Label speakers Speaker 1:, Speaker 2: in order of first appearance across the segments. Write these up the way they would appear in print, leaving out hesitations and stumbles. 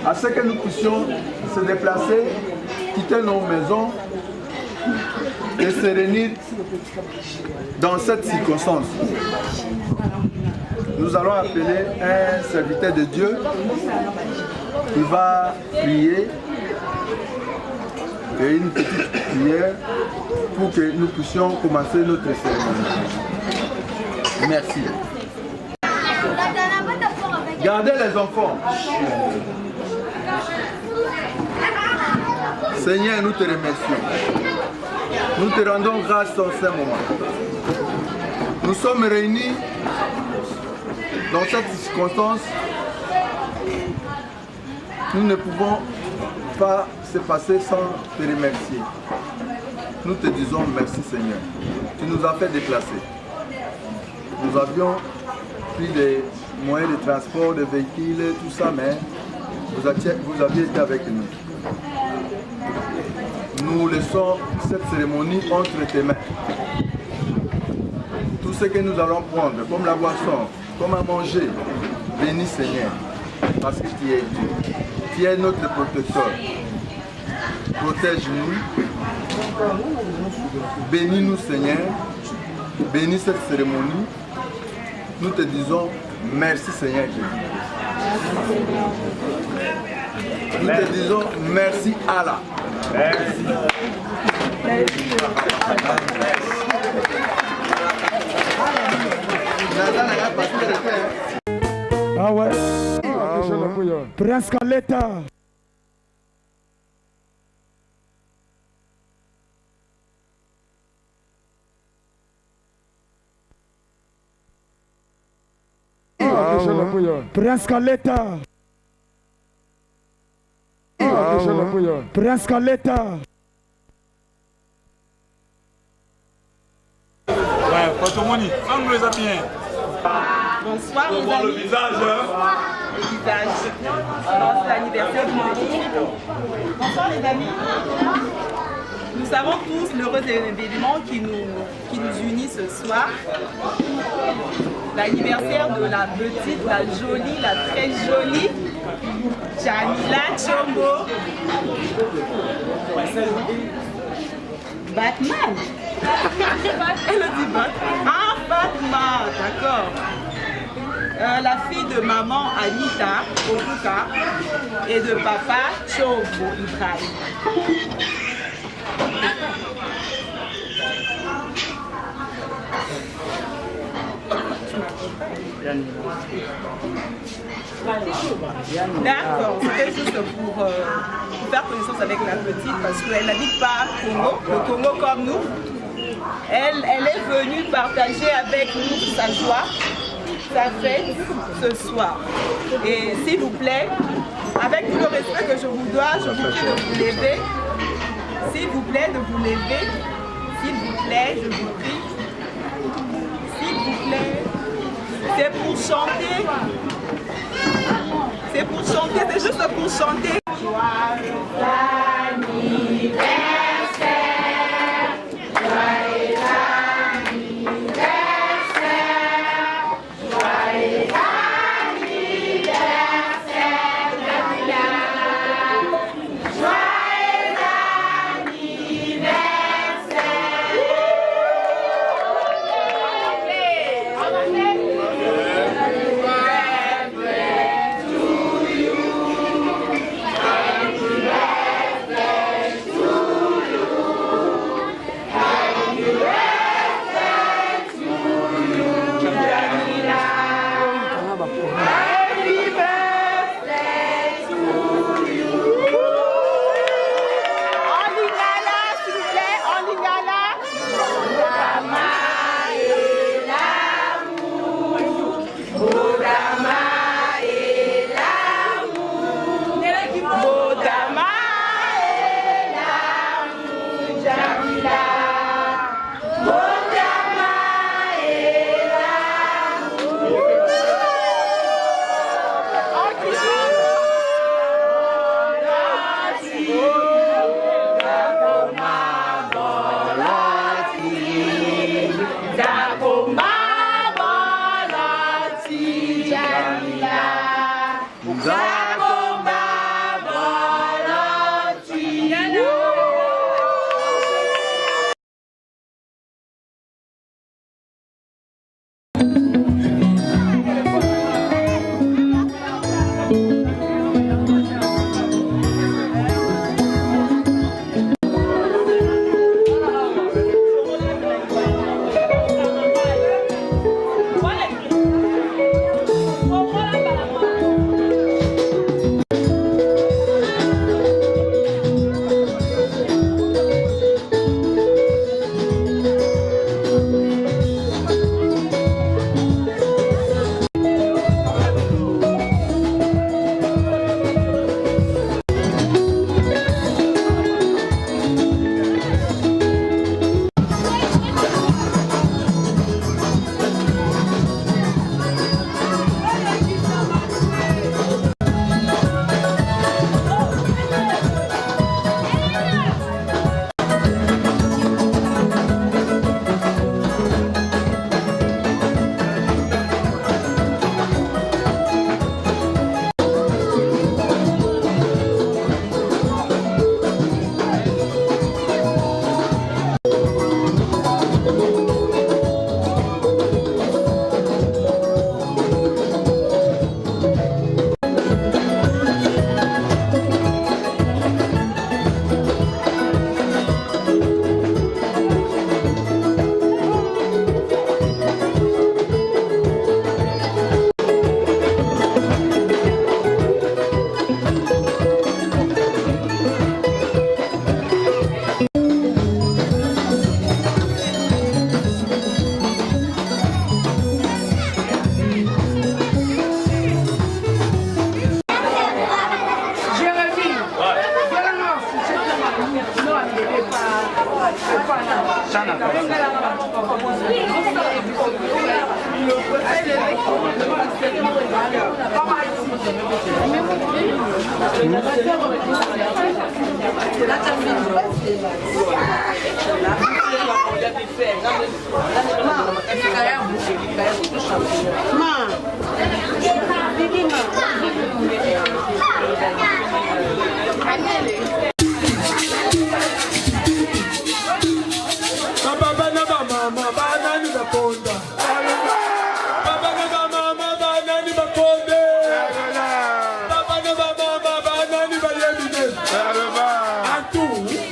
Speaker 1: À ce que nous puissions se déplacer, quitter nos maisons et se réunir dans cette circonstance. Nous allons appeler un serviteur de Dieu qui va prier et une petite prière pour que nous puissions commencer notre cérémonie. Merci. Gardez les enfants. Seigneur, nous te remercions. Nous te rendons grâce en ce moment. Nous sommes réunis dans cette circonstance. Nous ne pouvons pas se passer sans te remercier. Nous te disons merci Seigneur. Tu nous as fait déplacer. Nous avions pris des moyens de transport, des véhicules, tout ça, mais vous aviez été avec nous. Nous laissons cette cérémonie entre tes mains. Tout ce que nous allons prendre, comme la boisson, comme à manger, bénis Seigneur, parce que tu es Dieu. Tu es notre protecteur. Protège-nous. Bénis-nous Seigneur. Bénis cette cérémonie. Nous te disons merci Seigneur Jésus. Nous te disons merci Allah. Merci.
Speaker 2: Ah ouais. Prince Kaleta. Prince Kaleta. Prince Kaleta.
Speaker 3: Ouais, Patomoni, on nous les a bien.
Speaker 4: Bonsoir,
Speaker 3: on voit le visage.
Speaker 4: Le visage. Alors, c'est l'anniversaire de mon équipe. Bonsoir les amis. Nous savons tous l'heureux événement qui nous unit ce soir. L'anniversaire de la petite, la jolie, la très jolie Jamila Chombo. Batman. Elle dit Batman. Ah, Batman, d'accord. La fille de maman Anita Okuka et de papa Chombo Ibrahim. D'accord, c'était juste pour faire connaissance avec la petite parce qu'elle n'habite pas au Congo, le Congo comme nous. Elle est venue partager avec nous sa joie, sa fête ce soir. Et s'il vous plaît, avec avec tout le respect que je vous dois, je vous prie de vous lever. S'il vous plaît, de vous lever. S'il vous plaît, je vous prie. S'il vous plaît. C'est pour chanter. C'est pour chanter, c'est juste pour chanter. Joyeux anniversaire. Joyeux anniversaire. Joyeux anniversaire.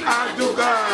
Speaker 5: En tout cas,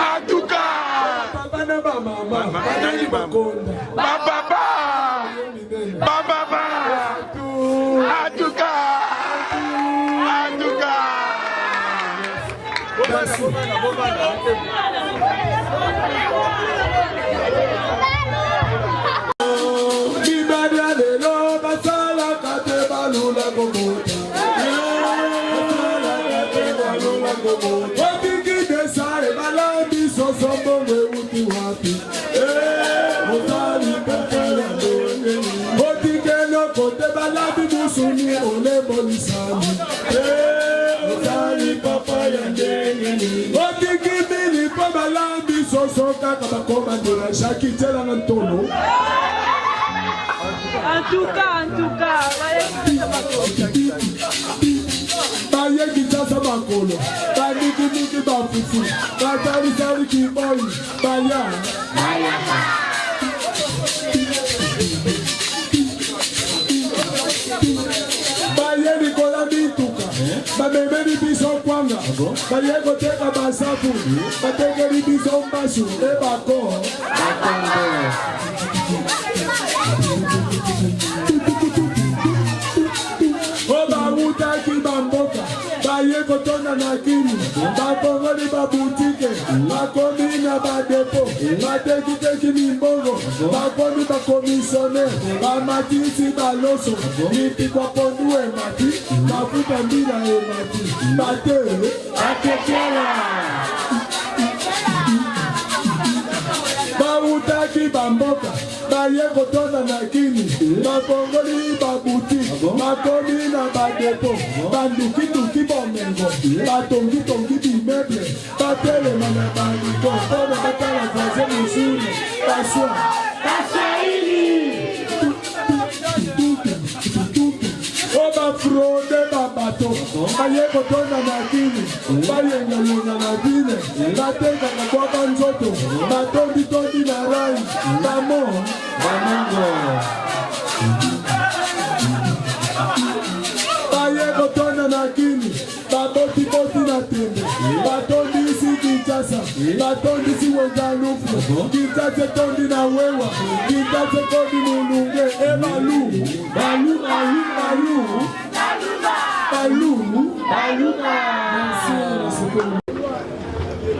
Speaker 4: En tout cas.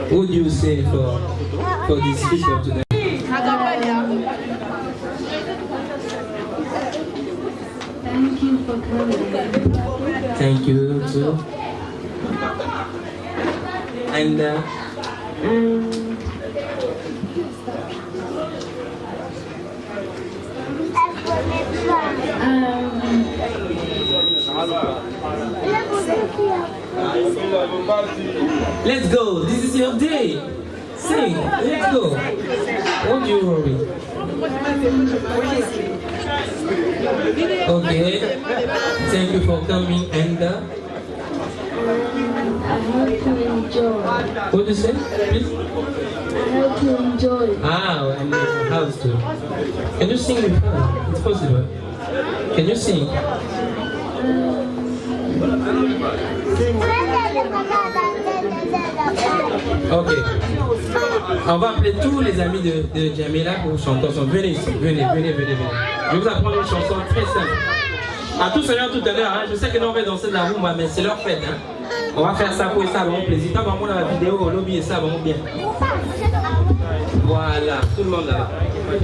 Speaker 5: What do you say for this speaker today?
Speaker 6: Thank you for coming.
Speaker 5: Thank you too. And let's go. This is your day. Sing. Let's go. Don't you worry. Okay. Thank you for coming, and
Speaker 6: help to enjoy.
Speaker 5: What do you say? Please?
Speaker 6: I help to enjoy.
Speaker 5: Ah, and house too. Can you sing with her? It's possible. Can you sing? Ok. On va appeler tous les amis de Jamila pour chanter ensemble. Venez ici, venez. Je vais vous apprendre une chanson très simple. À tout seigneur tout à l'heure, hein, je sais que nous on va danser de la rumba, mais c'est leur fête. Hein. On va faire ça pour ça, vraiment plaisir. T'as vraiment la vidéo au lobby et ça, vraiment bien. Voilà, tout le monde là,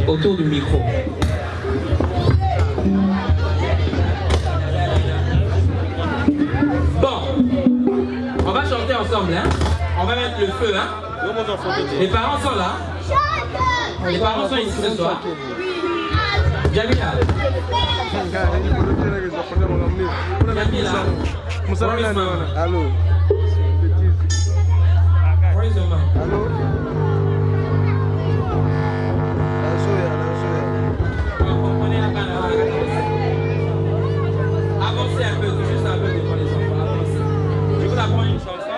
Speaker 5: autour du micro. Bon, on va chanter ensemble, hein. On va mettre le feu, hein. Les parents sont là. Les parents sont ici ce soir. Jamila.
Speaker 1: Allô.
Speaker 5: Where is your mom?
Speaker 1: Allô.
Speaker 5: Avancez un peu, juste un peu devant les enfants. Avancez. Je vous apprends une chanson.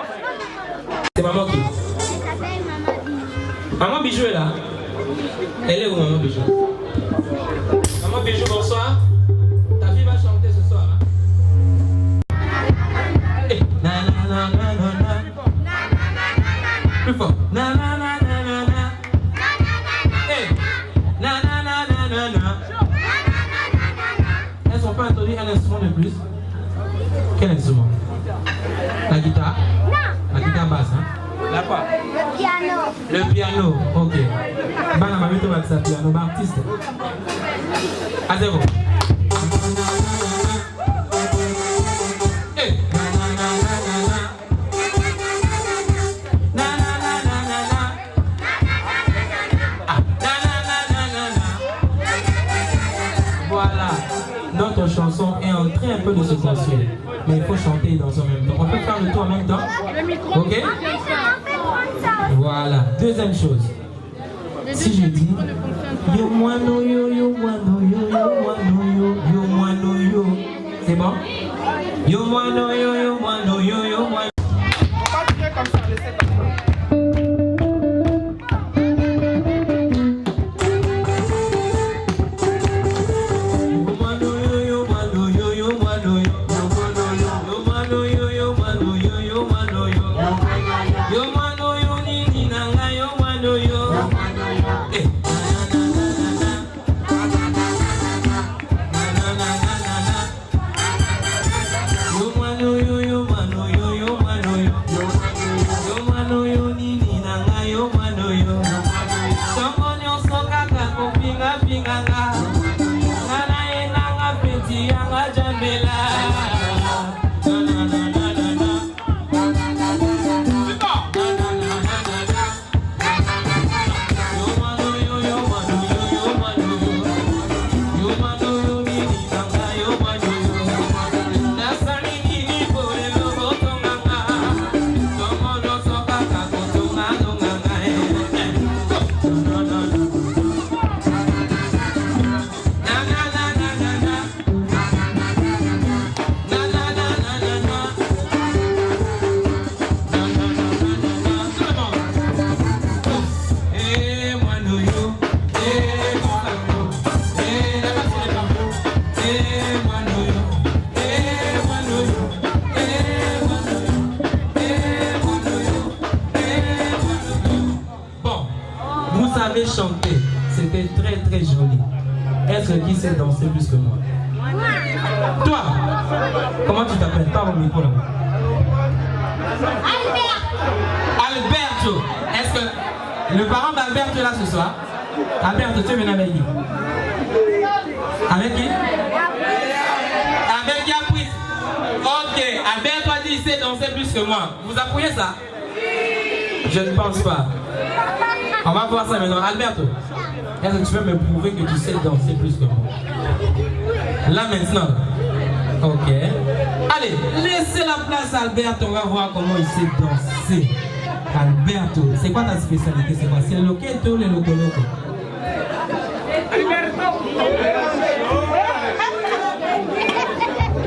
Speaker 5: C'est maman qui? Maman Bijou est là. Elle est où maman Bijou? Maman Bijou, bonsoir. Ta fille va chanter ce soir. Hein? Hey. Na na na na na na. Plus fort. Na na na na na na. Hey. Na na na na na na. Est-ce qu'on peut introduire un instrument de plus? Quel instrument? La guitare? Non. La guitare basse, hein? La quoi?
Speaker 6: Le piano.
Speaker 5: Le piano, ok. Bana ma vite ça piano, ma artiste. À zéro. Hey. Na na na na na na. Ah. Na na na na na na. Voilà. Notre chanson est en train un peu de se construire. Mais il faut chanter dans en même temps. On peut faire le tour en même temps? Ok? Voilà. Deuxième chose. Si je dis yo moano yo yo moano yo yo moano yo yo moano yo, c'est bon? Yo moano yo yo moano yo yo moano.
Speaker 4: On va tirer comme ça, laissez pas.
Speaker 5: Chanter, c'était très très joli. Est-ce qui sait danser plus que moi? Toi, comment tu t'appelles? Parle au micro là. Alberto. Est-ce que le parent d'Alberto est là ce soir? Alberto, tu es venu avec qui? Avec qui? Avec Yapris. Ok, Alberto a dit qu'il sait danser plus que moi. Vous appuyez ça? Je ne pense pas. On va voir ça maintenant. Alberto, est-ce que tu peux me prouver que tu sais danser plus que moi? Là maintenant. Ok. Allez, laissez la place à Alberto. On va voir comment il sait danser. Alberto, c'est quoi ta spécialité? C'est quoi? C'est le loqueto ou le loco-loco?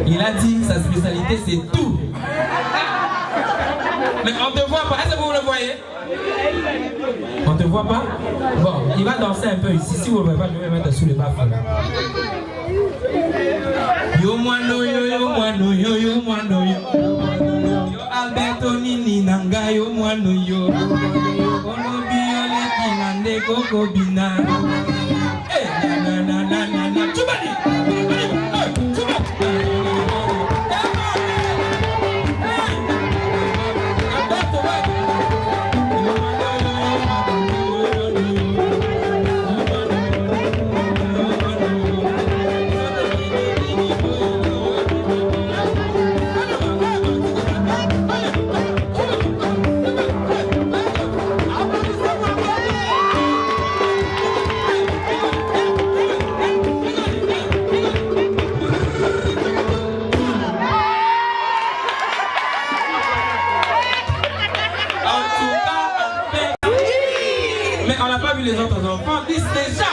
Speaker 5: Il a dit que sa spécialité c'est tout. Mais on te voit pas. Est-ce que vous le voyez? On te voit pas? Bon, il va danser un peu ici. Si vous ne le voyez pas, je vais mettre sous les baffes. Yo mwano yo yo mwano yo yo mwano yo. Yo Alberto nini nanga yo mwano yo. Ono biole kinande koko bina. Eh na na na na na. Chubani. Les autres enfants disent déjà.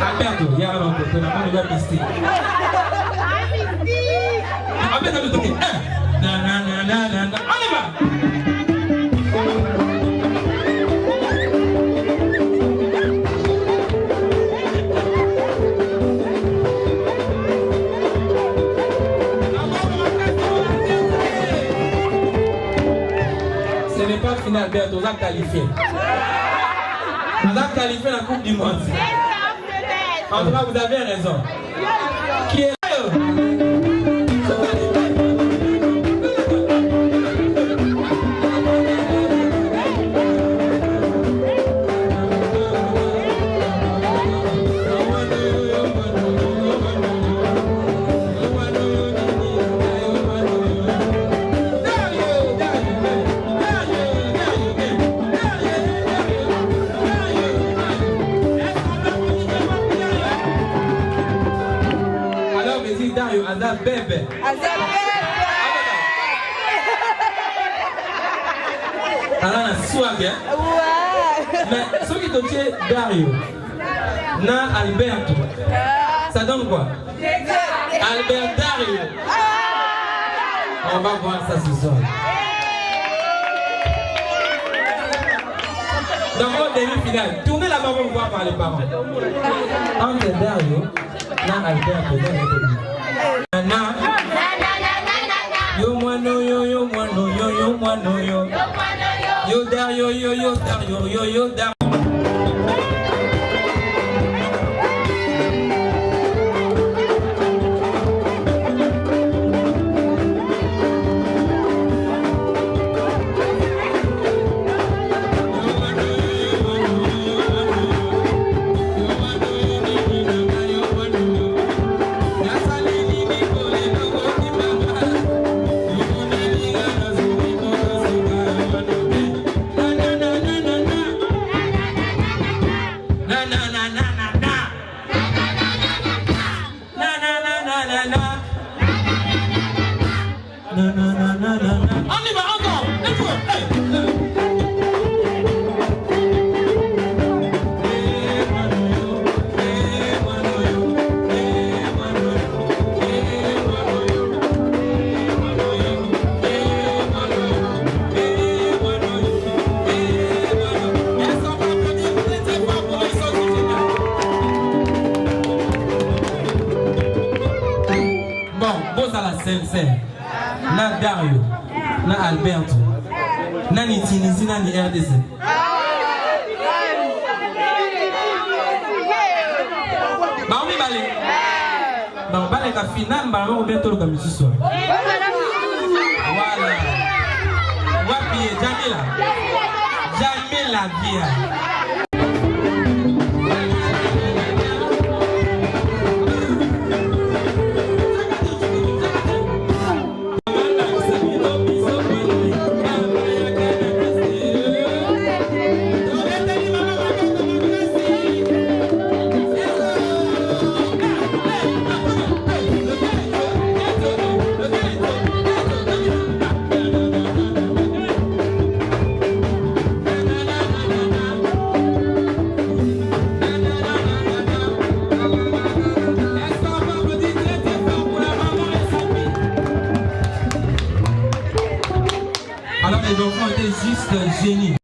Speaker 5: Alberto, il y a un autre, on va pister. On va le toquer. On y va. Ce n'est pas fini, Alberto, on a qualifié. On a qualifié la Coupe du Monde. En tout cas, vous avez raison. Qui est là? Azar bébé. Azar bébé. Alors on a swag, hein? Ouais. Mais ce qui te tient Dario, na Alberto, ça donne quoi? Albert Dario. On va voir ça ce soir. Dans votre demi-finale, tournez la main pour voir par les parents. Entre Dario, na Alberto, yo mwano yo yo mwano yo yo mwano yo yo Dario yo yo Dario yo yo Dario. Na Dario, na Alberto, na ni Tunisie, na ni RDC. Bah on est balé. Bah on balé la finale, bah on va bientôt le gagner ce soir. Voilà. Wapi, Jamila. Jamila bien. les enfants étaient juste génies.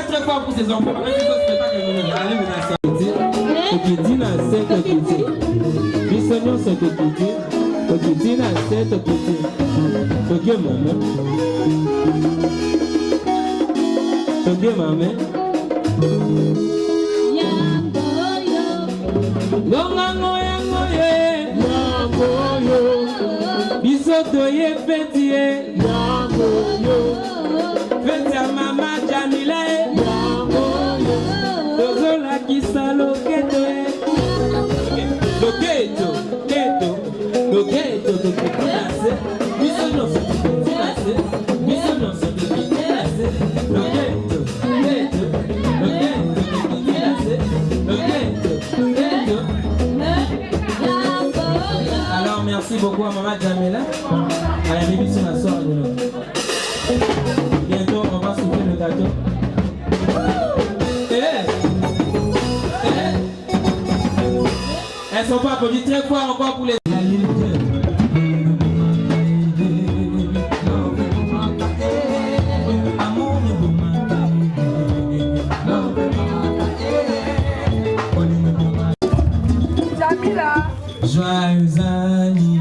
Speaker 5: Très fort pour ses enfants. Ok, Dina, c'est que tu dis. Bisogno, c'est que tu dis. Ok, Dina, c'est que tu dis. Ok, maman. Ok, maman. Longango, yango, ye. Yango, yo. Bisoto, ye, feti, ye. Yango, yo. Feti a mama, Jamila, ye. Tozola kisa loketo loketo keto loketo toketinase bisono soketinase bisono soketinase loketo keto loketo toketinase loketo keto. Alors merci beaucoup à maman Jamila. À la début sur la soirée de nous. Bientôt on va souffler le gâteau. Elles sont pas applaudis très fort encore pour les...
Speaker 4: Jamila.
Speaker 5: Joyeux anniversaire,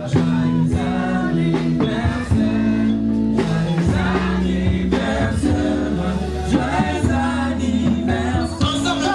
Speaker 5: joyeux anniversaire, joyeux anniversaire, joyeux anniversaire. Ensemble!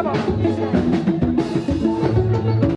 Speaker 2: Amen.